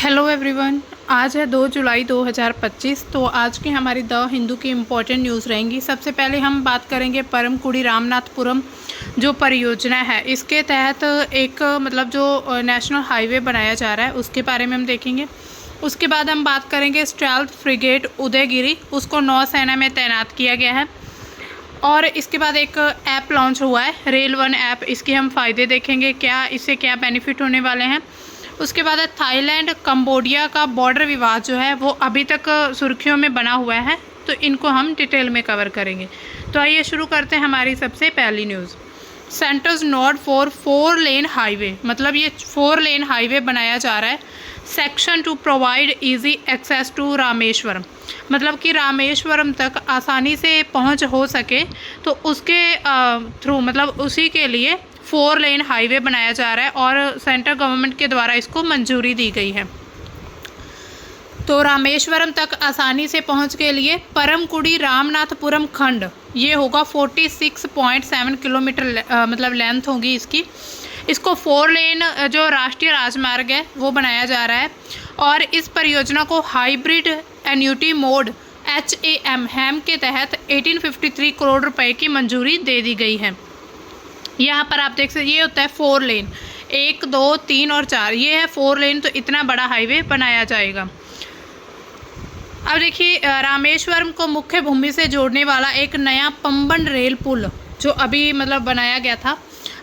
Hello everyone. आज है 2 जुलाई 2025। तो आज की हमारी द हिंदू की इम्पोर्टेंट न्यूज़ रहेंगी। सबसे पहले हम बात करेंगे परमकुड़ी रामनाथपुरम जो परियोजना है, इसके तहत एक जो नेशनल हाईवे बनाया जा रहा है उसके बारे में हम देखेंगे। उसके बाद हम बात करेंगे स्टेल्थ फ्रिगेट उदयगिरी, उसको नौसेना में तैनात किया गया है। और इसके बाद एक ऐप लॉन्च हुआ है, रेल वन ऐप। इसके हम फ़ायदे देखेंगे, क्या इससे क्या बेनिफिट होने वाले हैं। उसके बाद थाईलैंड कंबोडिया का बॉर्डर विवाद जो है वो अभी तक सुर्खियों में बना हुआ है, तो इनको हम डिटेल में कवर करेंगे। तो आइए शुरू करते हैं हमारी सबसे पहली news. Centres nod for 4 lane highway, मतलब ये 4 लेन हाईवे बनाया जा रहा है। Section to provide easy access to Rameshwaram, मतलब कि रामेश्वरम तक आसानी से पहुंच हो सके, तो उसके थ्रू उसी के लिए 4 लेन हाईवे बनाया जा रहा है और सेंट्रल गवर्नमेंट के द्वारा इसको मंजूरी दी गई है। तो रामेश्वरम तक आसानी से पहुंच के लिए परमकुड़ी रामनाथपुरम खंड ये होगा 46.7 किलोमीटर लेंथ होगी इसकी। इसको 4 लेन जो राष्ट्रीय राजमार्ग है वो बनाया जा रहा है और इस परियोजना को हाइब्रिड एन्यूटी मोड HAM के तहत 1853 करोड़ रुपए की मंजूरी दे दी गई है। यहाँ पर आप देख सकते, ये होता है 4 लेन, 1, 2, 3 और 4, ये है 4 लेन। तो इतना बड़ा हाईवे बनाया जाएगा। अब देखिए, रामेश्वरम को मुख्य भूमि से जोड़ने वाला एक नया पंबन रेल पुल जो अभी बनाया गया था,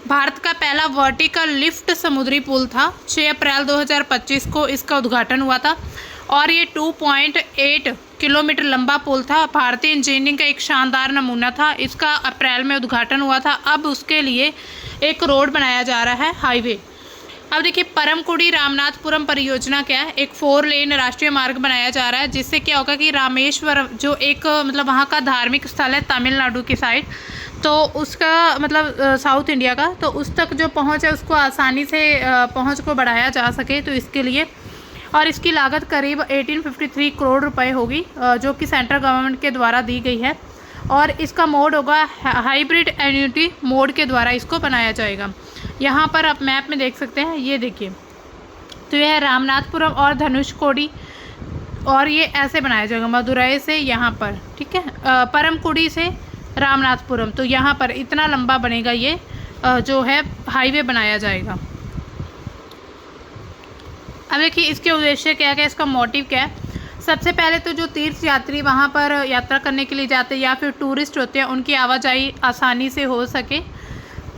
भारत का पहला वर्टिकल लिफ्ट समुद्री पुल था। 6 अप्रैल 2025 को इसका उद्घाटन हुआ था और ये 2.8 किलोमीटर लंबा पुल था। भारतीय इंजीनियरिंग का एक शानदार नमूना था। इसका अप्रैल में उद्घाटन हुआ था। अब उसके लिए एक रोड बनाया जा रहा है, हाईवे। अब देखिए, परमकुड़ी रामनाथपुरम परियोजना क्या है, एक 4 लेन राष्ट्रीय मार्ग बनाया जा रहा है, जिससे क्या होगा कि रामेश्वरम जो एक वहाँ का धार्मिक स्थल है तमिलनाडु की साइड, तो उसका साउथ इंडिया का, तो उस तक जो पहुँच है उसको आसानी से पहुँच को बढ़ाया जा सके, तो इसके लिए। और इसकी लागत करीब 1853 करोड़ रुपए होगी, जो कि सेंट्रल गवर्नमेंट के द्वारा दी गई है। और इसका मोड होगा हाइब्रिड एन्यूटी मोड के द्वारा इसको बनाया जाएगा। यहाँ पर आप मैप में देख सकते हैं, ये देखिए, तो यह है रामनाथपुरम और धनुषकोडी, और ये ऐसे बनाया जाएगा मदुरई से यहाँ पर, ठीक है, परमकुड़ी से रामनाथपुरम। तो यहाँ पर इतना लंबा बनेगा ये जो है हाईवे बनाया जाएगा। अब देखिए, इसके उद्देश्य क्या है, इसका मोटिव क्या है। सबसे पहले तो जो तीर्थ यात्री वहाँ पर यात्रा करने के लिए जाते हैं या फिर टूरिस्ट होते हैं, उनकी आवाजाही आसानी से हो सके।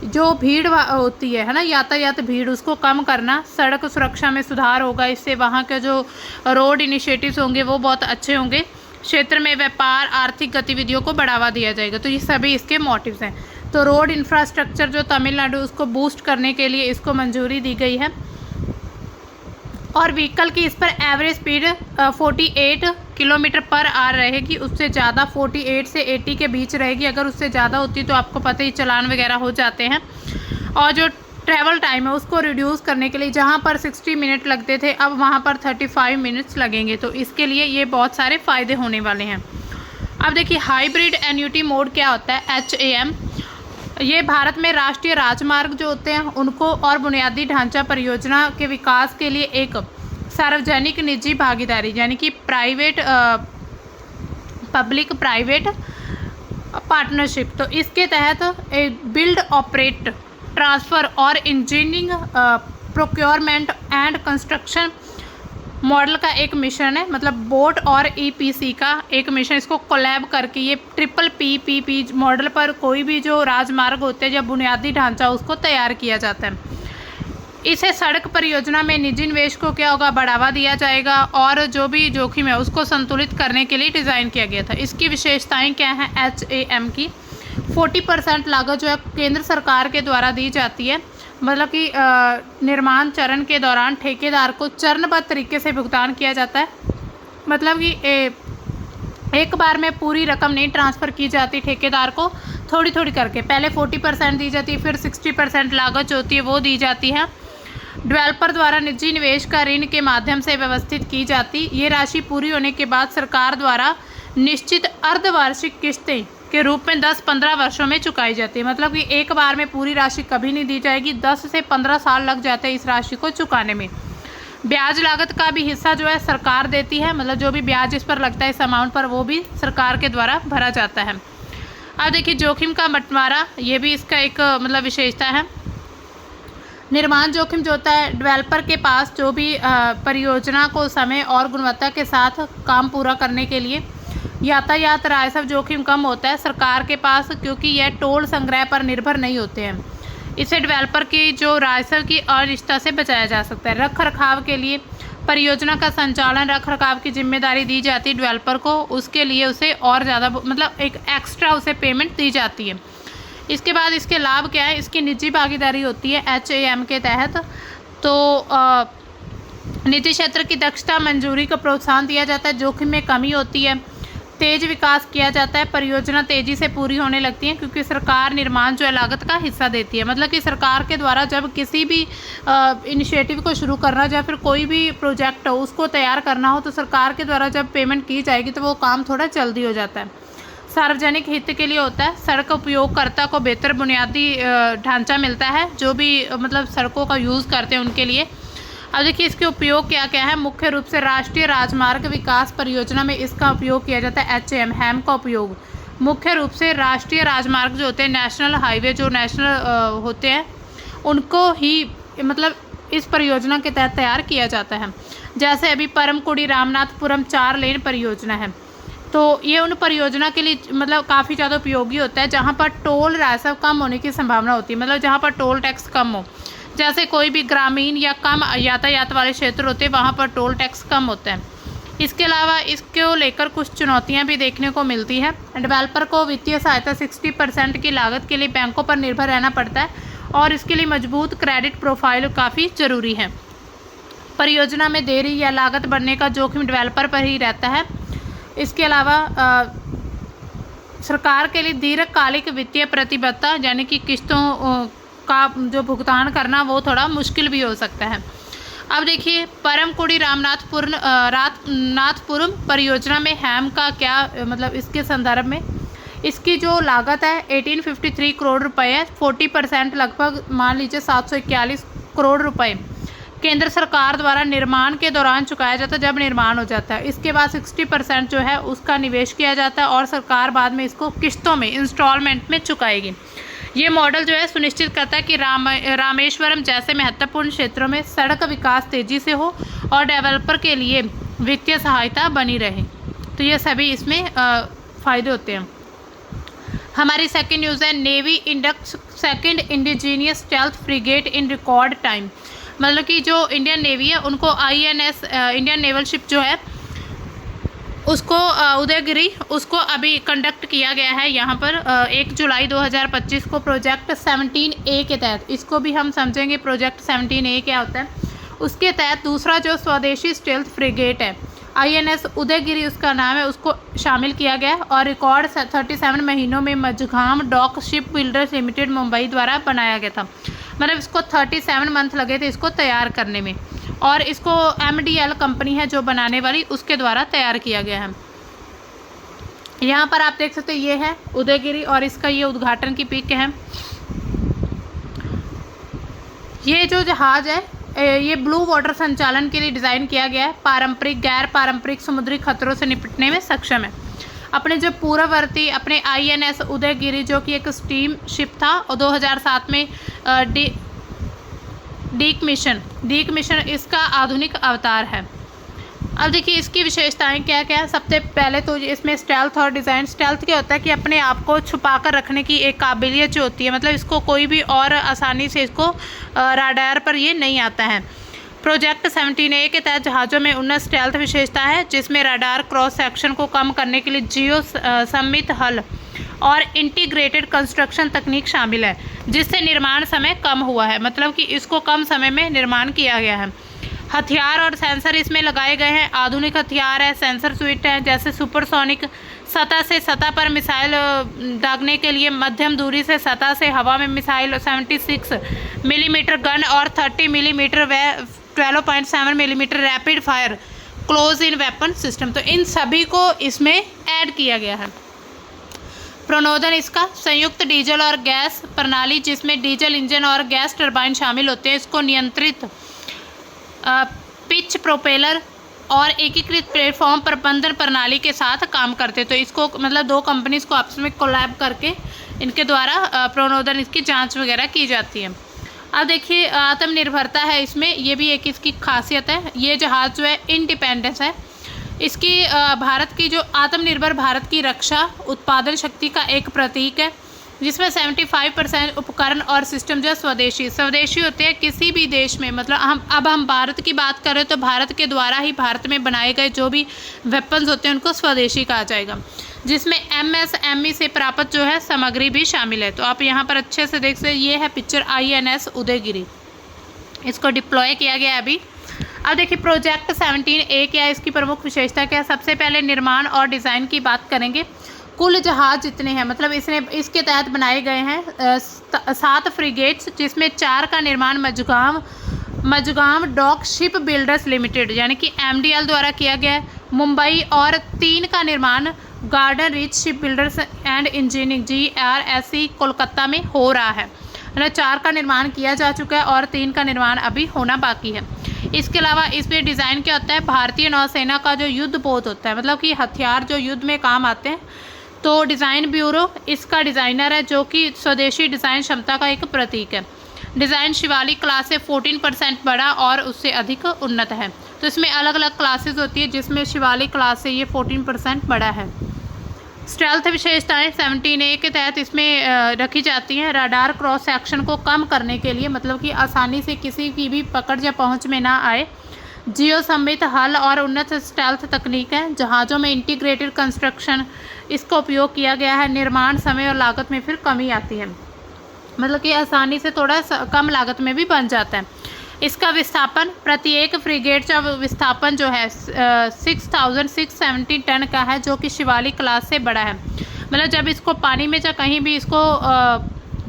जो भीड़ होती है ना, यातायात भीड़, उसको कम करना, सड़क सुरक्षा में सुधार होगा इससे। वहाँ के जो रोड इनिशिएटिव्स होंगे वो बहुत अच्छे होंगे। क्षेत्र में व्यापार, आर्थिक गतिविधियों को बढ़ावा दिया जाएगा। तो ये सभी इसके मोटिव्स हैं। तो रोड इंफ्रास्ट्रक्चर जो तमिलनाडु, उसको बूस्ट करने के लिए इसको मंजूरी दी गई है। और व्हीकल की इस पर average speed 48 kilometre per hour रहेगी। उससे ज़्यादा 48 से 80 के बीच रहेगी। अगर उससे ज़्यादा होती तो आपको पता ही, चालान वगैरह हो जाते हैं। और जो ट्रैवल टाइम है उसको रिड्यूस करने के लिए, जहाँ पर 60 मिनट लगते थे अब वहाँ पर 35 मिनट्स लगेंगे। तो इसके लिए ये बहुत सारे फ़ायदे होने वाले हैं। अब देखिए, हाइब्रिड एन्यूटी मोड क्या होता है, HAM। ये भारत में राष्ट्रीय राजमार्ग जो होते हैं उनको और बुनियादी ढांचा परियोजना के विकास के लिए एक सार्वजनिक निजी भागीदारी, यानी कि पब्लिक प्राइवेट पार्टनरशिप, तो इसके तहत एक बिल्ड, ऑपरेट, ट्रांसफ़र और engineering, procurement and construction model का एक मिशन है। बोट और EPC का एक मिशन, इसको कोलैब करके ये PPP मॉडल पर कोई भी जो राजमार्ग होते हैं या बुनियादी ढांचा उसको तैयार किया जाता है। इसे सड़क परियोजना में निजी निवेश को क्या होगा, बढ़ावा दिया जाएगा और जो भी जोखिम है उसको संतुलित करने के लिए डिज़ाइन किया गया था। इसकी विशेषताएं क्या हैं HAM की। 40% लागत जो है केंद्र सरकार के द्वारा दी जाती है। निर्माण चरण के दौरान ठेकेदार को चरणबद्ध तरीके से भुगतान किया जाता है। एक बार में पूरी रकम नहीं ट्रांसफ़र की जाती ठेकेदार को, थोड़ी थोड़ी करके। पहले 40% दी जाती है, फिर 60% लागत जो होती है वो दी जाती है। डेवलपर द्वारा निजी निवेश का ऋण के माध्यम से व्यवस्थित की जाती। ये राशि पूरी होने के बाद सरकार द्वारा निश्चित अर्धवार्षिक किस्तें के रूप में 10-15 वर्षों में चुकाई जाती है। कि एक बार में पूरी राशि कभी नहीं दी जाएगी, 10 से 15 साल लग जाते हैं इस राशि को चुकाने में। ब्याज लागत का भी हिस्सा जो है सरकार देती है, मतलब जो भी ब्याज इस पर लगता है इस अमाउंट पर वो भी सरकार के द्वारा भरा जाता है। अब देखिए जोखिम का बंटवारा, ये भी इसका एक मतलब विशेषता है। निर्माण जोखिम जो होता है, डेवलपर के पास जो भी परियोजना को समय और गुणवत्ता के साथ काम पूरा करने के लिए यातायात राजस्व जोखिम कम होता है सरकार के पास, क्योंकि यह टोल संग्रह पर निर्भर नहीं होते हैं। इससे डेवलपर की जो राजस्व की अनिश्चितता से बचाया जा सकता है। रख रखाव के लिए परियोजना का संचालन रख रखाव की जिम्मेदारी दी जाती है डेवलपर को, उसके लिए उसे और ज़्यादा मतलब एक एक्स्ट्रा उसे पेमेंट दी जाती है। इसके बाद इसके लाभ क्या है, इसकी निजी भागीदारी होती है HAM के तहत। तो निजी क्षेत्र की दक्षता मंजूरी को प्रोत्साहन दिया जाता है, जोखिम में कमी होती है, तेज विकास किया जाता है, परियोजना तेजी से पूरी होने लगती है क्योंकि सरकार निर्माण जो है लागत का हिस्सा देती है। मतलब कि सरकार के द्वारा जब किसी भी इनिशिएटिव को शुरू करना या फिर कोई भी प्रोजेक्ट हो उसको तैयार करना हो, तो सरकार के द्वारा जब पेमेंट की जाएगी तो वो काम थोड़ा जल्दी हो जाता है। सार्वजनिक हित के लिए होता है, सड़क उपयोगकर्ता को बेहतर बुनियादी ढांचा मिलता है, जो भी मतलब सड़कों का यूज़ करते हैं उनके लिए। अब देखिए इसके उपयोग क्या क्या है। मुख्य रूप से राष्ट्रीय राजमार्ग विकास परियोजना में इसका उपयोग किया जाता है। HAM का उपयोग मुख्य रूप से राष्ट्रीय राजमार्ग जो होते हैं, नेशनल हाईवे जो नेशनल होते हैं, उनको ही मतलब इस परियोजना के तहत तैयार किया जाता है। जैसे अभी परमकुड़ी रामनाथपुरम 4 लेन परियोजना है, तो ये उन परियोजना के लिए मतलब काफ़ी ज़्यादा उपयोगी होता है जहाँ पर टोल राजस्व कम होने की संभावना होती है, मतलब जहाँ पर टोल टैक्स कम हो। जैसे कोई भी ग्रामीण या कम यातायात वाले क्षेत्र होते हैं वहाँ पर टोल टैक्स कम होता है। इसके अलावा इसको लेकर कुछ चुनौतियाँ भी देखने को मिलती है। डेवलपर को वित्तीय सहायता 60% की लागत के लिए बैंकों पर निर्भर रहना पड़ता है और इसके लिए मजबूत क्रेडिट प्रोफाइल काफ़ी ज़रूरी है। परियोजना में देरी या लागत बढ़ने का जोखिम डेवलपर पर ही रहता है। इसके अलावा सरकार के लिए दीर्घकालिक वित्तीय प्रतिबद्धता यानी कि किस्तों का जो भुगतान करना वो थोड़ा मुश्किल भी हो सकता है। अब देखिए परमकुड़ी रामनाथपुरम परियोजना में HAM का क्या मतलब इसके संदर्भ में इसकी जो लागत है 1853 करोड़ रुपए है। 40% लगभग मान लीजिए 741 करोड़ रुपए केंद्र सरकार द्वारा निर्माण के दौरान चुकाया जाता है जब निर्माण हो जाता है। इसके बाद 60% जो है उसका निवेश किया जाता है और सरकार बाद में इसको किस्तों में इंस्टॉलमेंट में चुकाएगी। ये मॉडल जो है सुनिश्चित करता है कि रामेश्वरम जैसे महत्वपूर्ण क्षेत्रों में सड़क विकास तेजी से हो और डेवलपर के लिए वित्तीय सहायता बनी रहे। तो ये सभी इसमें फ़ायदे होते हैं। हमारी सेकंड न्यूज़ है navy induct second indigenous stealth frigate in record time. मतलब कि जो इंडियन नेवी है उनको INS इंडियन नेवल शिप जो है उसको उदयगिरी उसको अभी कंडक्ट किया गया है यहाँ पर 1 जुलाई 2025 को प्रोजेक्ट 17A के तहत। इसको भी हम समझेंगे प्रोजेक्ट 17A क्या होता है। उसके तहत दूसरा जो स्वदेशी स्टेल्थ फ्रिगेट है INS उदयगिरी उसका नाम है, उसको शामिल किया गया और रिकॉर्ड 37 महीनों में Mazagon Dock ship builders Limited Mumbai द्वारा बनाया गया था। मतलब इसको 37 मंथ लगे थे इसको तैयार करने में और इसको MDL कंपनी है जो बनाने वाली उसके द्वारा तैयार किया गया है। यहाँ पर आप देख सकते हैं ये है उदयगिरी और इसका ये उद्घाटन की पिक है। ये जो जहाज़ है ये ब्लू वाटर संचालन के लिए डिज़ाइन किया गया है। पारंपरिक गैर पारंपरिक समुद्री खतरों से निपटने में सक्षम है। अपने जो पूर्ववर्ती अपने INS उदयगिरी जो कि एक स्टीम शिप था और 2007 में डीक मिशन इसका आधुनिक अवतार है। अब देखिए इसकी विशेषताएं क्या क्या है। सबसे पहले तो इसमें स्टेल्थ और डिज़ाइन। स्टेल्थ क्या होता है कि अपने आप को छुपा कर रखने की एक काबिलियत जो होती है, मतलब इसको कोई भी और आसानी से इसको राडार पर ये नहीं आता है। प्रोजेक्ट 17A के तहत जहाज़ों में उन्नत स्टेल्थ विशेषता है जिसमें राडार क्रॉस सेक्शन को कम करने के लिए जियो सम्मित हल और इंटीग्रेटेड कंस्ट्रक्शन तकनीक शामिल है जिससे निर्माण समय कम हुआ है। मतलब कि इसको कम समय में निर्माण किया गया है। हथियार और सेंसर इसमें लगाए गए हैं। आधुनिक हथियार है, सेंसर स्विट है जैसे सुपरसोनिक सतह से सतह पर मिसाइल दागने के लिए, मध्यम दूरी से सतह से हवा में मिसाइल 76 मिलीमीटर गन और 30 मिलीमीटर व 12.7 millimetre rapid fire close in weapon system. तो इन सभी को इसमें ऐड किया गया है। प्रणोदन इसका संयुक्त डीजल और गैस प्रणाली जिसमें डीजल इंजन और गैस टरबाइन शामिल होते हैं। इसको नियंत्रित पिच प्रोपेलर और एकीकृत प्लेटफॉर्म प्रबंधन प्रणाली के साथ काम करते। तो इसको मतलब दो कंपनीज को आपस में कोलैब करके इनके द्वारा प्रणोदन इसकी जांच वगैरह की जाती है। अब देखिए आत्मनिर्भरता है इसमें, ये भी एक इसकी खासियत है। ये जहाज़ जो है इंडिपेंडेंस है इसकी, भारत की जो आत्मनिर्भर भारत की रक्षा उत्पादन शक्ति का एक प्रतीक है, जिसमें 75% उपकरण और सिस्टम जो स्वदेशी होते हैं किसी भी देश में। मतलब हम भारत की बात करें तो भारत के द्वारा ही भारत में बनाए गए जो भी वेपन्स होते हैं उनको स्वदेशी कहा जाएगा, जिसमें MSME से प्राप्त जो है सामग्री भी शामिल है। तो आप यहाँ पर अच्छे से देख सकते, ये है पिक्चर INS उदयगिरी, इसको डिप्लॉय किया गया अभी। अब देखिए प्रोजेक्ट 17A क्या है, इसकी प्रमुख विशेषता क्या है। सबसे पहले निर्माण और डिज़ाइन की बात करेंगे। कुल जहाज जितने हैं, मतलब इसके तहत बनाए गए हैं 7 फ्रिगेट्स, जिसमें 4 का निर्माण Mazagon dock ship builders limited यानी कि MDL द्वारा किया गया है मुंबई, और 3 का निर्माण garden rich ship builders and engineering GRSE Kolkata में हो रहा है। मतलब 4 का निर्माण किया जा चुका है और 3 का निर्माण अभी होना बाकी है। इसके अलावा इसमें डिज़ाइन क्या होता है, भारतीय नौसेना का जो युद्ध पोत होता है, मतलब कि हथियार जो युद्ध में काम आते हैं, तो डिज़ाइन ब्यूरो इसका डिज़ाइनर है, जो कि स्वदेशी डिज़ाइन क्षमता का एक प्रतीक है। डिज़ाइन शिवालिक क्लास से 14% बड़ा और उससे अधिक उन्नत है। तो इसमें अलग अलग क्लासेस होती है, जिसमें शिवालिक क्लास से ये 14% बड़ा है। स्टेल्थ विशेषताएं 17A के तहत इसमें रखी जाती हैं। रडार क्रॉस सेक्शन को कम करने के लिए, मतलब कि आसानी से किसी की भी पकड़ या पहुंच में ना आए। जियो सम्मित हल और उन्नत स्टेल्थ तकनीक है। जहाज़ों में इंटीग्रेटेड कंस्ट्रक्शन इसका उपयोग किया गया है। निर्माण समय और लागत में फिर कमी आती है, मतलब कि आसानी से थोड़ा कम लागत में भी बन जाता है। इसका विस्थापन, प्रत्येक फ्रिगेट का विस्थापन जो है 6670 टन का है, जो कि शिवालिक क्लास से बड़ा है। मतलब जब इसको पानी में या कहीं भी इसको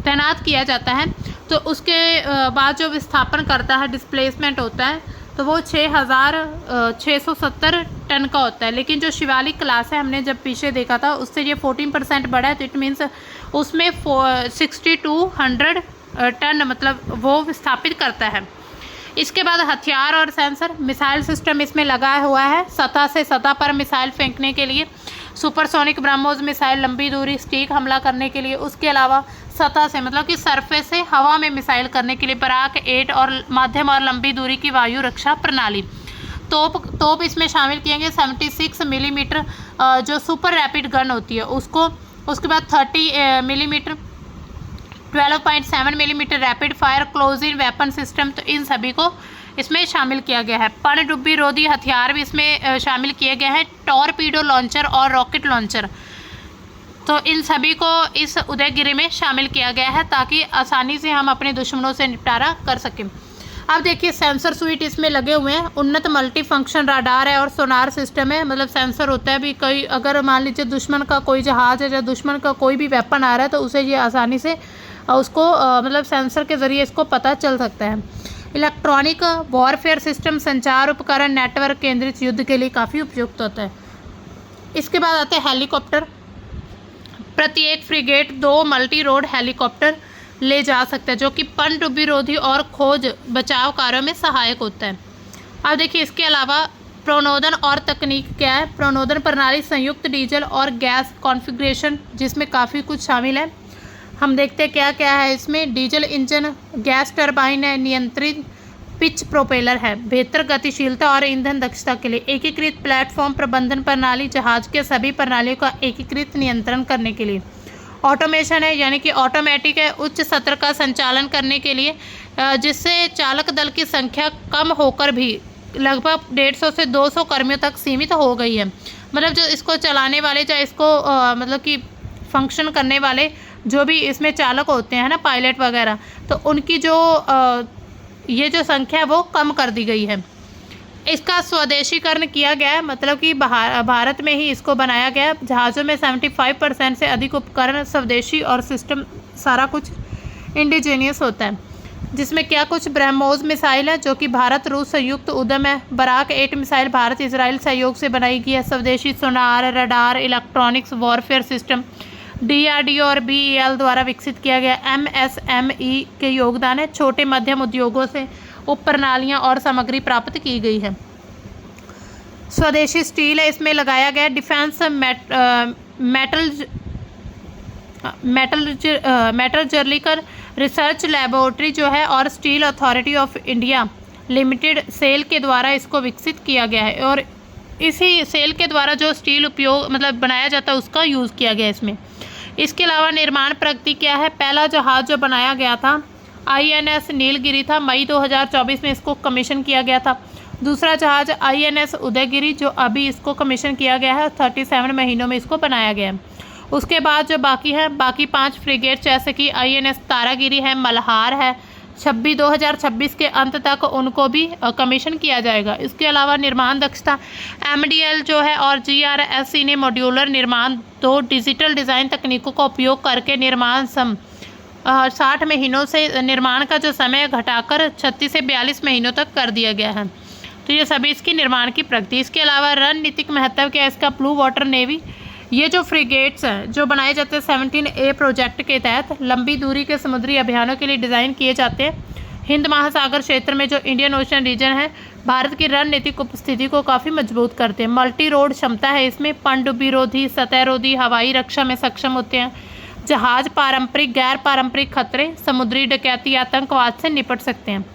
तैनात किया जाता है तो उसके बाद जो विस्थापन करता है, डिस्प्लेसमेंट होता है, तो वो 6670 टन का होता है। लेकिन जो शिवालिक क्लास है, हमने जब पीछे देखा था, उससे ये 14% बड़ा है। तो इट मीन्स उसमें 6200 टन मतलब वो विस्थापित करता है। इसके बाद हथियार और सेंसर, मिसाइल सिस्टम इसमें लगा हुआ है सतह से सतह पर मिसाइल फेंकने के लिए। सुपरसोनिक ब्रह्मोस मिसाइल लंबी दूरी स्टिक हमला करने के लिए। उसके अलावा सतह से मतलब कि सरफेस से हवा में मिसाइल करने के लिए पराग 8 और मध्यम और लंबी दूरी की वायु रक्षा प्रणाली। तोप इसमें शामिल किएंगे 76 मिलीमीटर जो सुपर रैपिड गन होती है उसको। उसके बाद 30 millimetre 12.7 millimetre rapid fire close in weapon system. तो इन सभी को इसमें शामिल किया गया है। पनडुब्बी रोधी हथियार भी इसमें शामिल किए गए हैं। टॉर्पीडो लॉन्चर और रॉकेट लॉन्चर, तो इन सभी को इस उदयगिरी में शामिल किया गया है ताकि आसानी से हम अपने दुश्मनों से निपटारा कर सकें। अब देखिए सेंसर स्वीट इसमें लगे हुए हैं। उन्नत मल्टी फंक्शन राडार है और सोनार सिस्टम है। मतलब सेंसर होता है भी, कई अगर मान लीजिए दुश्मन का कोई जहाज़ है या दुश्मन का कोई भी वेपन आ रहा है तो उसे ये आसानी से उसको मतलब सेंसर के ज़रिए इसको पता चल सकता है। इलेक्ट्रॉनिक वॉरफेयर सिस्टम, संचार उपकरण, नेटवर्क केंद्रित युद्ध के लिए काफ़ी उपयुक्त होता है। इसके बाद आते हैं हेलीकॉप्टर। प्रत्येक फ्रिगेट 2 मल्टी रोड हेलीकॉप्टर ले जा सकता है, जो कि पनडुब्बी रोधी और खोज बचाव कार्यों में सहायक होता है। अब देखिए इसके अलावा प्रणोदन और तकनीक क्या है। प्रणोदन प्रणाली संयुक्त डीजल और गैस कॉन्फ़िगरेशन, जिसमें काफ़ी कुछ शामिल है। हम देखते हैं क्या क्या है इसमें। डीजल इंजन, गैस टरबाइन है, नियंत्रित पिच प्रोपेलर है, बेहतर गतिशीलता और ईंधन दक्षता के लिए। एकीकृत प्लेटफॉर्म प्रबंधन प्रणाली, जहाज के सभी प्रणालियों का एकीकृत नियंत्रण करने के लिए। ऑटोमेशन है, यानी कि ऑटोमेटिक है, उच्च सत्र का संचालन करने के लिए, जिससे चालक दल की संख्या कम होकर भी लगभग 150 से 200 कर्मियों तक सीमित हो गई है। मतलब जो इसको चलाने वाले या इसको मतलब कि फंक्शन करने वाले जो भी इसमें चालक होते हैं ना, पायलट वगैरह, तो उनकी जो ये जो संख्या है वो कम कर दी गई है। इसका स्वदेशीकरण किया गया है, मतलब कि भारत में ही इसको बनाया गया है। जहाज़ों में 75% से अधिक उपकरण स्वदेशी और सिस्टम सारा कुछ इंडिजीनियस होता है। जिसमें क्या कुछ ब्रह्मोस मिसाइल है जो कि भारत रूस संयुक्त उद्यम है। बराक 8 मिसाइल भारत इजराइल सहयोग से बनाई गई है। स्वदेशी sonar, radar, electronics warfare system DRDO और BEL द्वारा विकसित किया गया। MSME के योगदान है। छोटे मध्यम उद्योगों से उपप्रणालियाँ और सामग्री प्राप्त की गई है। स्वदेशी स्टील है, इसमें लगाया गया डिफेंस मेटलर्जिकल रिसर्च लेबोरेटरी जो है और steel authority of India limited SAIL के द्वारा इसको विकसित किया गया है और इसी सेल के द्वारा जो स्टील उपयोग मतलब बनाया जाता है उसका यूज़ किया गया इसमें। इसके अलावा निर्माण प्रगति क्या है, पहला जहाज़ जो बनाया गया था INS नीलगिरी था, मई 2024 में इसको कमीशन किया गया था। दूसरा जहाज़ INS उदयगिरी जो अभी इसको कमीशन किया गया है, 37 महीनों में इसको बनाया गया है। उसके बाद जो बाकी 5 फ्रिगेट जैसे कि INS तारागिरी है, मल्हार है, 2026 के अंत तक उनको भी कमीशन किया जाएगा। इसके अलावा निर्माण दक्षता MDL जो है और GRSC ने मॉड्यूलर निर्माण 2 डिजिटल डिज़ाइन तकनीकों का उपयोग करके निर्माण 60 महीनों से निर्माण का जो समय घटाकर 36 से 42 महीनों तक कर दिया गया है। तो ये सभी इसकी निर्माण की प्रगति। इसके अलावा रणनीतिक महत्व क्या है इसका, ब्लू वाटर नेवी, ये जो फ्रिगेट्स हैं जो बनाए जाते हैं 17A प्रोजेक्ट के तहत लंबी दूरी के समुद्री अभियानों के लिए डिज़ाइन किए जाते हैं। हिंद महासागर क्षेत्र में जो इंडियन ओशन रीजन है भारत की रणनीतिक उपस्थिति को काफ़ी मजबूत करते हैं। मल्टी रोड क्षमता है इसमें, पनडुब्बी रोधी, सतह रोधी, हवाई रक्षा में सक्षम होते हैं। जहाज पारंपरिक गैर पारंपरिक खतरे, समुद्री डकैती, आतंकवाद से निपट सकते हैं।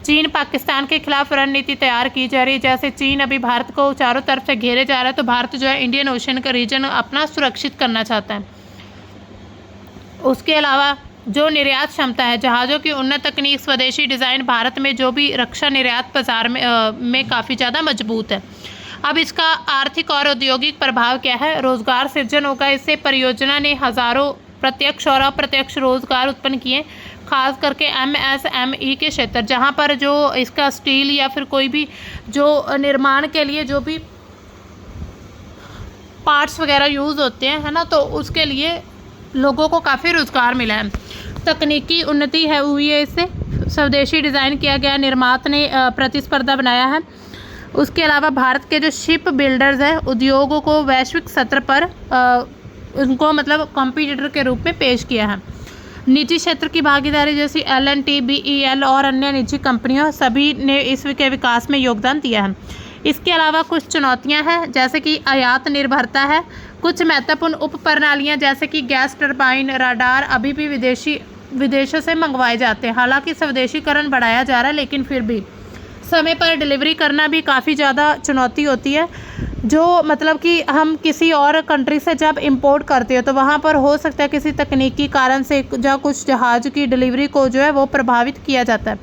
चीन पाकिस्तान के खिलाफ रणनीति तैयार की जा रही है, जैसे चीन अभी भारत को चारों तरफ से घेरे जा रहा है तो भारत जो है इंडियन ओशन का रीजन अपना सुरक्षित करना चाहता है। उसके अलावा जो निर्यात क्षमता है, जहाज़ों की उन्नत तकनीक, स्वदेशी डिज़ाइन, भारत में जो भी रक्षा निर्यात बाजार में काफ़ी ज़्यादा मजबूत है। अब इसका आर्थिक और औद्योगिक प्रभाव क्या है, रोजगार सृजन होगा इससे। परियोजना ने हज़ारों प्रत्यक्ष और अप्रत्यक्ष रोजगार उत्पन्न किए, खास करके MSME के क्षेत्र, जहां पर जो इसका स्टील या फिर कोई भी जो निर्माण के लिए जो भी पार्ट्स वगैरह यूज़ होते हैं है ना, तो उसके लिए लोगों को काफ़ी रोजगार मिला है। तकनीकी उन्नति है हुई है इससे, स्वदेशी डिज़ाइन किया गया, निर्माता ने प्रतिस्पर्धा बनाया है। उसके अलावा भारत के जो शिप बिल्डर्स हैं उद्योगों को वैश्विक सत्र पर उनको मतलब कॉम्पिटिटर के रूप में पेश किया है। निजी क्षेत्र की भागीदारी जैसी L&T, BEL और अन्य निजी कंपनियों सभी ने इसके विकास में योगदान दिया है। इसके अलावा कुछ चुनौतियां हैं जैसे कि आयात निर्भरता है, कुछ महत्वपूर्ण उप प्रणालियाँ जैसे कि गैस टरबाइन, राडार अभी भी विदेशों से मंगवाए जाते हैं। हालांकि स्वदेशीकरण बढ़ाया जा रहा है लेकिन फिर भी समय पर डिलीवरी करना भी काफ़ी ज़्यादा चुनौती होती है। जो मतलब कि हम किसी और कंट्री से जब इंपोर्ट करते हो तो वहाँ पर हो सकता है किसी तकनीकी कारण से या कुछ जहाज़ की डिलीवरी को जो है वो प्रभावित किया जाता है,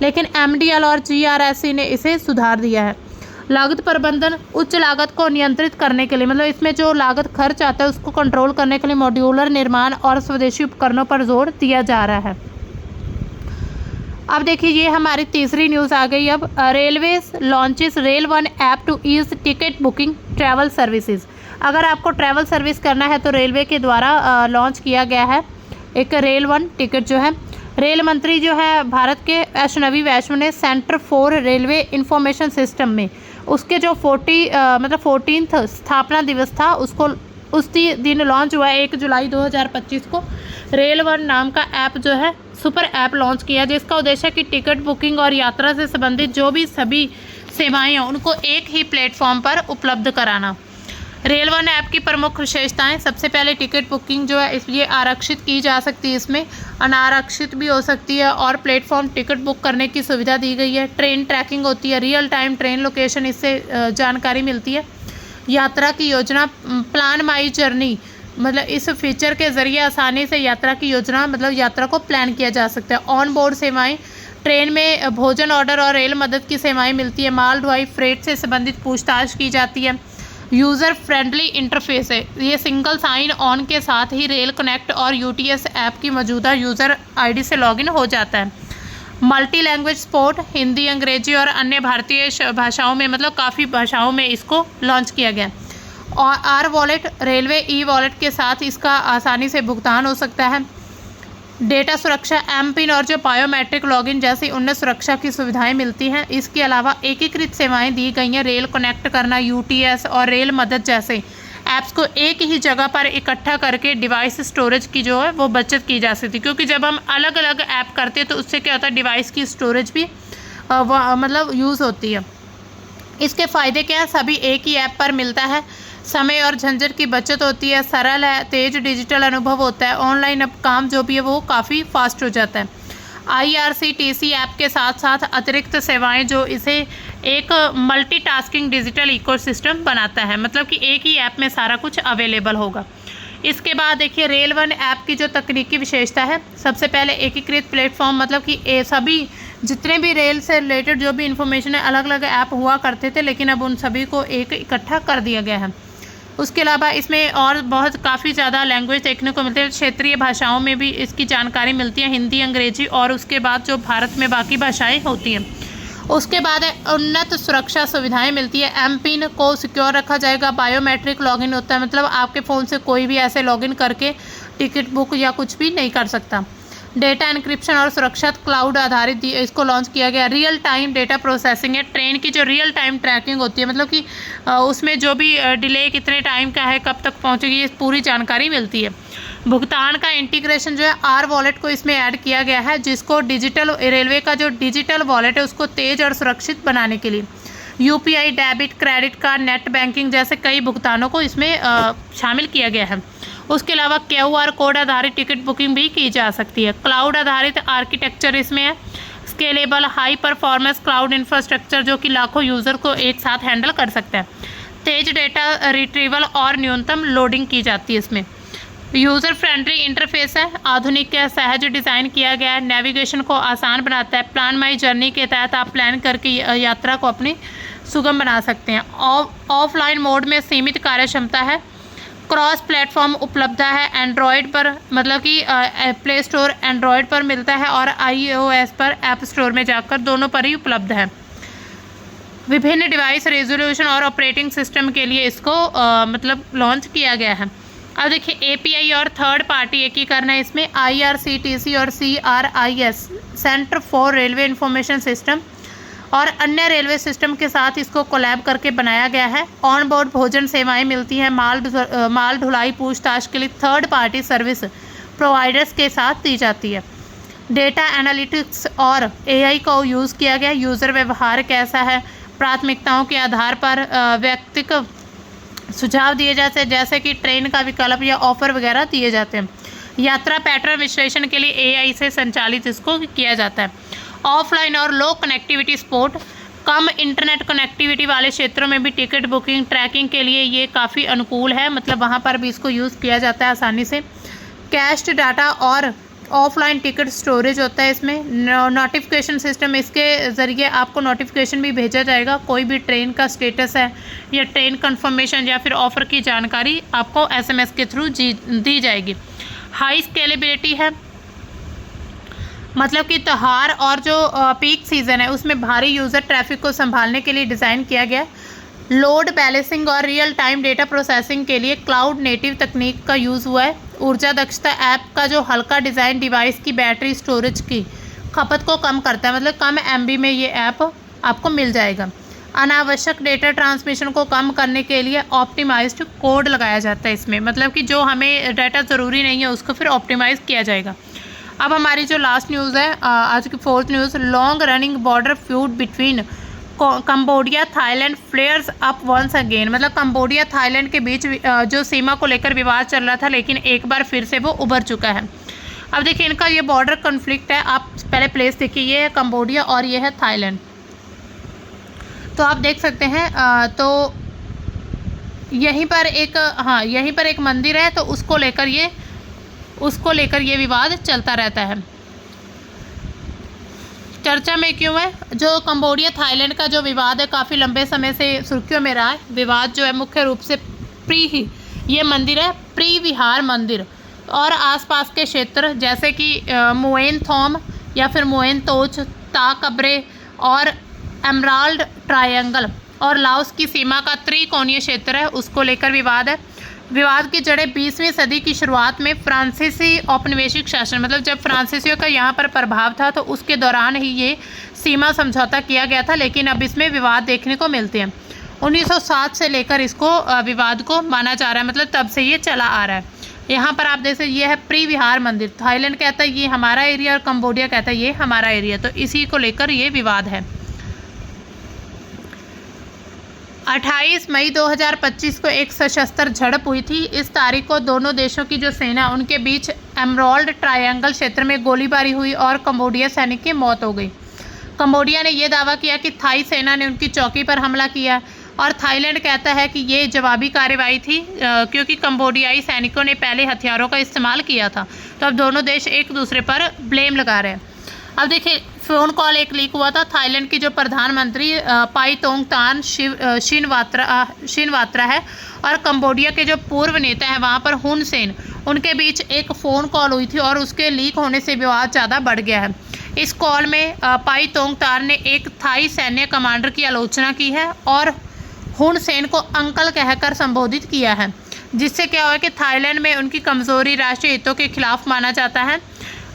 लेकिन MDL और GRSC ने इसे सुधार दिया है। लागत प्रबंधन, उच्च लागत को नियंत्रित करने के लिए मतलब इसमें जो लागत खर्च आता है उसको कंट्रोल करने के लिए मॉड्यूलर निर्माण और स्वदेशी उपकरणों पर जोर दिया जा रहा है। अब देखिए ये हमारी तीसरी न्यूज़ आ गई। अब railways launches rail one app to ease ticket booking travel services. अगर आपको ट्रैवल सर्विस करना है तो रेलवे के द्वारा लॉन्च किया गया है एक रेल वन टिकट जो है। रेल मंत्री जो है भारत के अश्विनी वैष्णव ने centre for railway information system में उसके जो 14th स्थापना दिवस था उसको उसी दिन लॉन्च हुआ है 1 जुलाई 2025 को। रेल वन नाम का ऐप जो है सुपर ऐप लॉन्च किया जिसका उद्देश्य कि टिकट बुकिंग और यात्रा से संबंधित जो भी सभी सेवाएं हैं उनको एक ही प्लेटफॉर्म पर उपलब्ध कराना। रेल वन ऐप की प्रमुख विशेषताएं, सबसे पहले टिकट बुकिंग जो है ये आरक्षित की जा सकती है, इसमें अनारक्षित भी हो सकती है और प्लेटफॉर्म टिकट बुक करने की सुविधा दी गई है। ट्रेन ट्रैकिंग होती है, रियल टाइम ट्रेन लोकेशन इससे जानकारी मिलती है। यात्रा की योजना, प्लान माई जर्नी, मतलब इस फीचर के ज़रिए आसानी से यात्रा की योजना मतलब यात्रा को प्लान किया जा सकता है। ऑन बोर्ड सेवाएं, ट्रेन में भोजन ऑर्डर और रेल मदद की सेवाएं मिलती है। माल ढुलाई फ्रेट से संबंधित पूछताछ की जाती है। यूज़र फ्रेंडली इंटरफेस है, ये सिंगल साइन ऑन के साथ ही रेल कनेक्ट और UTS ऐप की मौजूदा यूज़र ID से लॉगिन हो जाता है। मल्टी लैंग्वेज सपोर्ट, हिंदी, अंग्रेजी और अन्य भारतीय भाषाओं में मतलब काफ़ी भाषाओं में इसको लॉन्च किया गया। और R वॉलेट, रेलवे E-वॉलेट के साथ इसका आसानी से भुगतान हो सकता है। डेटा सुरक्षा, M-PIN और जो बायोमेट्रिक लॉगिन जैसी उन्नत सुरक्षा की सुविधाएं मिलती हैं। इसके अलावा एकीकृत सेवाएं दी गई हैं, रेल कनेक्ट करना, UTS और रेल मदद जैसे ऐप्स को एक ही जगह पर इकट्ठा करके डिवाइस स्टोरेज की जो है वो बचत की जा सकती है, क्योंकि जब हम अलग अलग ऐप करते हैं तो उससे क्या होता है डिवाइस की स्टोरेज भी मतलब यूज़ होती है। इसके फ़ायदे क्या हैं? सभी एक ही ऐप पर मिलता है, समय और झंझट की बचत होती है, सरल है, तेज डिजिटल अनुभव होता है, ऑनलाइन अब काम जो भी है वो काफ़ी फास्ट हो जाता है। IRCTC ऐप के साथ साथ अतिरिक्त सेवाएं जो इसे एक मल्टीटास्किंग डिजिटल इकोसिस्टम बनाता है, मतलब कि एक ही ऐप में सारा कुछ अवेलेबल होगा। इसके बाद देखिए रेल वन ऐप की जो तकनीकी विशेषता है, सबसे पहले एकीकृत प्लेटफॉर्म, मतलब कि सभी जितने भी रेल से रिलेटेड जो भी इंफॉर्मेशन है, अलग अलग ऐप हुआ करते थे, लेकिन अब उन सभी को एक इकट्ठा कर दिया गया है। उसके अलावा इसमें और बहुत काफ़ी ज़्यादा लैंग्वेज देखने को मिलती है, क्षेत्रीय भाषाओं में भी इसकी जानकारी मिलती है, हिंदी, अंग्रेजी और उसके बाद जो भारत में बाकी भाषाएं होती हैं। उसके बाद उन्नत सुरक्षा सुविधाएं मिलती है, एमपिन को सिक्योर रखा जाएगा, बायोमेट्रिक लॉगिन होता है, मतलब आपके फ़ोन से कोई भी ऐसे लॉगिन करके टिकट बुक या कुछ भी नहीं कर सकता। डेटा एनक्रिप्शन और सुरक्षित क्लाउड आधारित इसको लॉन्च किया गया। रियल टाइम डेटा प्रोसेसिंग है, ट्रेन की जो रियल टाइम ट्रैकिंग होती है, मतलब कि उसमें जो भी डिले कितने टाइम का है, कब तक पहुंचेगी, ये पूरी जानकारी मिलती है। भुगतान का इंटीग्रेशन जो है आर वॉलेट को इसमें ऐड किया गया है, जिसको डिजिटल रेलवे का जो डिजिटल वॉलेट है उसको तेज और सुरक्षित बनाने के लिए UPI, debit, credit card, net banking जैसे कई भुगतानों को इसमें शामिल किया गया है। उसके अलावा QR कोड आधारित टिकट बुकिंग भी की जा सकती है। क्लाउड आधारित आर्किटेक्चर इसमें है, scalable high performance cloud infrastructure जो कि लाखों यूज़र को एक साथ हैंडल कर सकता है। तेज डेटा रिट्रीवल और न्यूनतम लोडिंग की जाती है इसमें। यूज़र फ्रेंडली इंटरफेस है, आधुनिक सहज डिज़ाइन किया गया है, नेविगेशन को आसान बनाता है। प्लान माई जर्नी के तहत आप प्लान करके यात्रा को अपनी सुगम बना सकते हैं। ऑफलाइन मोड में सीमित कार्यक्षमता है, क्रॉस प्लेटफॉर्म उपलब्ध है एंड्रॉयड पर, मतलब कि प्ले स्टोर एंड्रॉयड पर मिलता है और iOS पर ऐप स्टोर में जाकर दोनों पर ही उपलब्ध है। विभिन्न डिवाइस रेजोल्यूशन और ऑपरेटिंग सिस्टम के लिए इसको मतलब लॉन्च किया गया है। अब देखिए API और थर्ड पार्टी एकीकरण है इसमें। IRCTC और CRIS centre for railway information system और अन्य रेलवे सिस्टम के साथ इसको कोलैब करके बनाया गया है। ऑन बोर्ड भोजन सेवाएं मिलती हैं, माल ढुलाई पूछताछ के लिए थर्ड पार्टी सर्विस प्रोवाइडर्स के साथ दी जाती है। डेटा एनालिटिक्स और AI को यूज़ किया गया। यूज़र व्यवहार कैसा है, प्राथमिकताओं के आधार पर व्यक्तिगत सुझाव दिए जाते हैं, जैसे कि ट्रेन का विकल्प या ऑफर वगैरह दिए जाते हैं। यात्रा पैटर्न विश्लेषण के लिए AI से संचालित इसको किया जाता है। ऑफलाइन और लो कनेक्टिविटी सपोर्ट, कम इंटरनेट कनेक्टिविटी वाले क्षेत्रों में भी टिकट बुकिंग ट्रैकिंग के लिए ये काफ़ी अनुकूल है, मतलब वहाँ पर भी इसको यूज़ किया जाता है आसानी से। कैश्ड डाटा और ऑफलाइन टिकट स्टोरेज होता है इसमें। नोटिफिकेशन सिस्टम, इसके ज़रिए आपको नोटिफिकेशन भी भेजा जाएगा, कोई भी ट्रेन का स्टेटस है या ट्रेन कंफर्मेशन या फिर ऑफ़र की जानकारी आपको SMS के थ्रू दी जाएगी। हाई स्केलेबिलिटी है, मतलब कि त्योहार और जो पीक सीज़न है उसमें भारी यूज़र ट्रैफिक को संभालने के लिए डिज़ाइन किया गया। लोड बैलेंसिंग और रियल टाइम डेटा प्रोसेसिंग के लिए क्लाउड नेटिव तकनीक का यूज़ हुआ है। ऊर्जा दक्षता ऐप का जो हल्का डिज़ाइन डिवाइस की बैटरी स्टोरेज की खपत को कम करता है, मतलब कम MB में ये ऐप आपको मिल जाएगा। अनावश्यक डेटा ट्रांसमिशन को कम करने के लिए ऑप्टिमाइज्ड कोड लगाया जाता है इसमें, मतलब कि जो हमें डाटा ज़रूरी नहीं है उसको फिर ऑप्टिमाइज़ किया जाएगा। अब हमारी जो लास्ट न्यूज़ है आज की fourth news, long running border feud between Cambodia Thailand flares up once again, मतलब कंबोडिया थाईलैंड के बीच जो सीमा को लेकर विवाद चल रहा था, लेकिन एक बार फिर से वो उभर चुका है। अब देखिए इनका ये बॉर्डर कॉन्फ्लिक्ट है, आप पहले प्लेस देखिए, ये है कंबोडिया और ये है थाईलैंड। तो आप देख सकते हैं तो यहीं पर एक मंदिर है, तो उसको लेकर ये विवाद चलता रहता है। चर्चा में क्यों है? जो कंबोडिया थाईलैंड का जो विवाद है काफ़ी लंबे समय से सुर्खियों में रहा है। विवाद जो है मुख्य रूप से ये मंदिर है प्री विहार मंदिर और आसपास के क्षेत्र जैसे कि मोएन थोम या फिर मोएन तोच, ताकब्रे और एमराल्ड ट्रायंगल और लाओस की सीमा का त्रिकोणीय क्षेत्र है, उसको लेकर विवाद है। विवाद की जड़ें 20वीं सदी की शुरुआत में फ्रांसीसी औपनिवेशिक शासन, मतलब जब फ्रांसीसियों का यहाँ पर प्रभाव था तो उसके दौरान ही ये सीमा समझौता किया गया था, लेकिन अब इसमें विवाद देखने को मिलते हैं। 1907 से लेकर इसको विवाद को माना जा रहा है, मतलब तब से ये चला आ रहा है। यहाँ पर आप देख सकते ये है प्री विहार मंदिर, थाईलैंड कहता है ये हमारा एरिया और कंबोडिया कहता है ये हमारा एरिया, तो इसी को लेकर ये विवाद है। 28 मई 2025 को एक सशस्त्र झड़प हुई थी। इस तारीख को दोनों देशों की जो सेना उनके बीच एमराल्ड ट्रायंगल क्षेत्र में गोलीबारी हुई और कंबोडिया सैनिक की मौत हो गई। कंबोडिया ने यह दावा किया कि थाई सेना ने उनकी चौकी पर हमला किया और थाईलैंड कहता है कि ये जवाबी कार्रवाई थी क्योंकि कंबोडियाई सैनिकों ने पहले हथियारों का इस्तेमाल किया था। तो अब दोनों देश एक दूसरे पर ब्लेम लगा रहे हैं। अब देखिए, फ़ोन कॉल एक लीक हुआ था। थाईलैंड की जो प्रधानमंत्री पाइतोंगतान शिनवात्रा है और कंबोडिया के जो पूर्व नेता है वहाँ पर हुन सेन, उनके बीच एक फ़ोन कॉल हुई थी और उसके लीक होने से विवाद ज़्यादा बढ़ गया है। इस कॉल में पाइतोंगतान ने एक थाई सैन्य कमांडर की आलोचना की है और हुन सेन को अंकल कहकर संबोधित किया है, जिससे क्या हुआ कि थाईलैंड में उनकी कमज़ोरी राष्ट्रीय हितों के खिलाफ माना जाता है।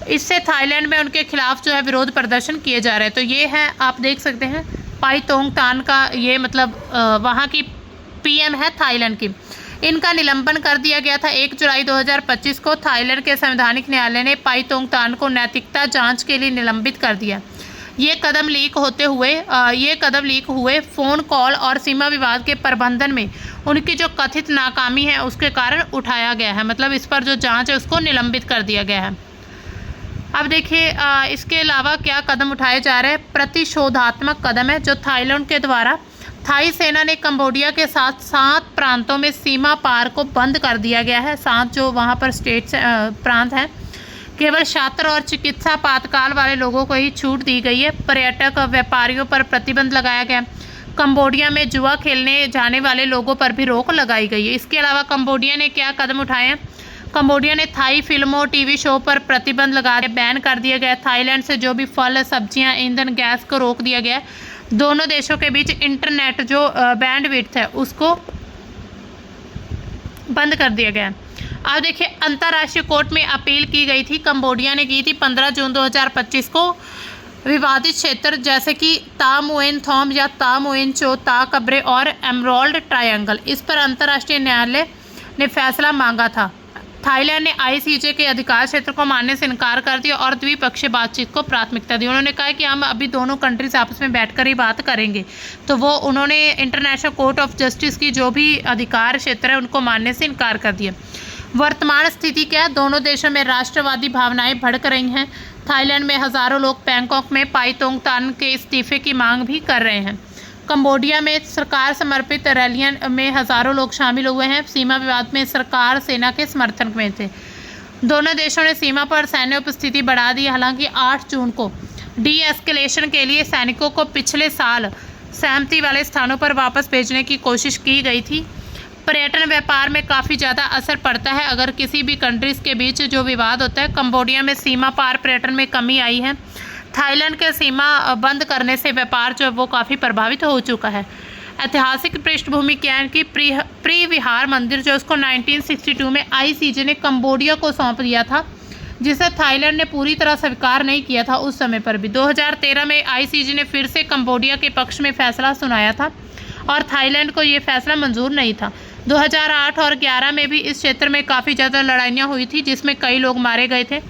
इससे थाईलैंड में उनके खिलाफ जो है विरोध प्रदर्शन किए जा रहे हैं। तो ये है, आप देख सकते हैं, पाइतोंगतान का ये मतलब वहाँ की पीएम है थाईलैंड की। इनका निलंबन कर दिया गया था 1 जुलाई 2025 को। थाईलैंड के संवैधानिक न्यायालय ने पाइतोंगतान को नैतिकता जांच के लिए निलंबित कर दिया। ये कदम लीक हुए फ़ोन कॉल और सीमा विवाद के प्रबंधन में उनकी जो कथित नाकामी है उसके कारण उठाया गया है। मतलब इस पर जो जांच है उसको निलंबित कर दिया गया है। अब देखिए, इसके अलावा क्या कदम उठाए जा रहे हैं। प्रतिशोधात्मक कदम है जो थाईलैंड के द्वारा थाई सेना ने कंबोडिया के साथ 7 प्रांतों में सीमा पार को बंद कर दिया गया है। 7 जो वहाँ पर स्टेट्स प्रांत हैं, केवल छात्र और चिकित्सा आपातकाल वाले लोगों को ही छूट दी गई है। पर्यटक और व्यापारियों पर प्रतिबंध लगाया गया। कंबोडिया में जुआ खेलने जाने वाले लोगों पर भी रोक लगाई गई है। इसके अलावा कंबोडिया ने क्या कदम उठाए हैं। कंबोडिया ने थाई फिल्मों टीवी शो पर प्रतिबंध लगा बैन कर दिया गया। थाईलैंड से जो भी फल, सब्जियां, ईंधन, गैस को रोक दिया गया। दोनों देशों के बीच इंटरनेट जो बैंडविड्थ है उसको बंद कर दिया गया। अब देखिए, अंतर्राष्ट्रीय कोर्ट में अपील की गई थी। कंबोडिया ने की थी 15 जून 2025 को। विवादित क्षेत्र जैसे कि ता मुएन थॉम या ता मुएन चो, ता कब्रे और एमराल्ड ट्रायंगल, इस पर अंतर्राष्ट्रीय न्यायालय ने फैसला मांगा था। थाईलैंड ने आईसीजे के अधिकार क्षेत्र को मानने से इनकार कर दिया और द्विपक्षीय बातचीत को प्राथमिकता दी। उन्होंने कहा कि हम अभी दोनों कंट्रीज आपस में बैठकर ही बात करेंगे। तो वो उन्होंने इंटरनेशनल कोर्ट ऑफ जस्टिस की जो भी अधिकार क्षेत्र है उनको मानने से इनकार कर दिया। वर्तमान स्थिति क्या है। दोनों देशों में राष्ट्रवादी भावनाएं भड़क रही हैं। थाईलैंड में हज़ारों लोग बैंकॉक में पाइतोंगतान के इस्तीफे की मांग भी कर रहे हैं। कंबोडिया में सरकार समर्पित रैलियां में हज़ारों लोग शामिल हुए हैं। सीमा विवाद में सरकार सेना के समर्थन में थे। दोनों देशों ने सीमा पर सैन्य उपस्थिति बढ़ा दी। हालांकि 8 जून को डी एस्केलेशन के लिए सैनिकों को पिछले साल सहमति वाले स्थानों पर वापस भेजने की कोशिश की गई थी। पर्यटन व्यापार में काफ़ी ज़्यादा असर पड़ता है अगर किसी भी कंट्रीज़ के बीच जो विवाद होता है। कंबोडिया में सीमा पार पर्यटन में कमी आई है। थाईलैंड के सीमा बंद करने से व्यापार जो है वो काफ़ी प्रभावित हो चुका है। ऐतिहासिक पृष्ठभूमि क्या है कि प्री विहार मंदिर जो उसको 1962 में आईसीजे ने कंबोडिया को सौंप दिया था, जिसे थाईलैंड ने पूरी तरह स्वीकार नहीं किया था उस समय पर भी। 2013 में आईसीजे ने फिर से कंबोडिया के पक्ष में फैसला सुनाया था और थाईलैंड को ये फैसला मंजूर नहीं था। 2008 और 2011 में भी इस क्षेत्र में काफ़ी ज़्यादा लड़ाइयाँ हुई थी जिसमें कई लोग मारे गए थे।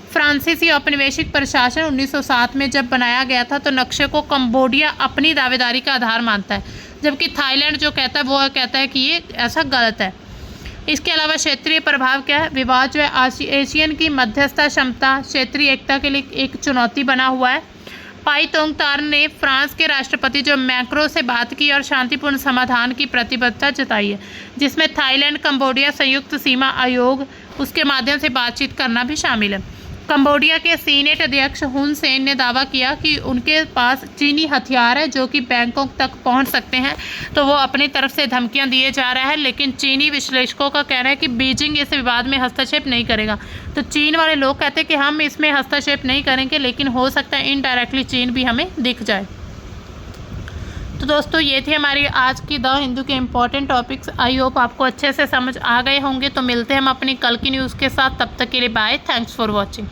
फ्रांसीसी औपनिवेशिक प्रशासन 1907 में जब बनाया गया था तो नक्शे को कंबोडिया अपनी दावेदारी का आधार मानता है, जबकि थाईलैंड जो कहता है वो कहता है कि ये ऐसा गलत है। इसके अलावा क्षेत्रीय प्रभाव क्या है। विवाद जो है एशियन की मध्यस्थता क्षमता क्षेत्रीय एकता के लिए एक चुनौती बना हुआ है। पाइतोंगतान ने फ्रांस के राष्ट्रपति जो मैक्रो से बात की और शांतिपूर्ण समाधान की प्रतिबद्धता जताई है, जिसमें थाईलैंड कंबोडिया संयुक्त सीमा आयोग उसके माध्यम से बातचीत करना भी शामिल है। कंबोडिया के सीनेट अध्यक्ष हुन सेन ने दावा किया कि उनके पास चीनी हथियार है जो कि बैंकॉक तक पहुंच सकते हैं। तो वो अपनी तरफ से धमकियां दिए जा रहा है, लेकिन चीनी विश्लेषकों का कहना है कि बीजिंग इस विवाद में हस्तक्षेप नहीं करेगा। तो चीन वाले लोग कहते हैं कि हम इसमें हस्तक्षेप नहीं करेंगे, लेकिन हो सकता है इनडायरेक्टली चीन भी हमें दिख जाए। तो दोस्तों, ये थी हमारी आज की द हिंदू के इम्पॉर्टेंट टॉपिक्स। आई होप आपको अच्छे से समझ आ गए होंगे। तो मिलते हैं हम अपनी कल की न्यूज़ के साथ। तब तक के लिए बाय। Thanks for watching.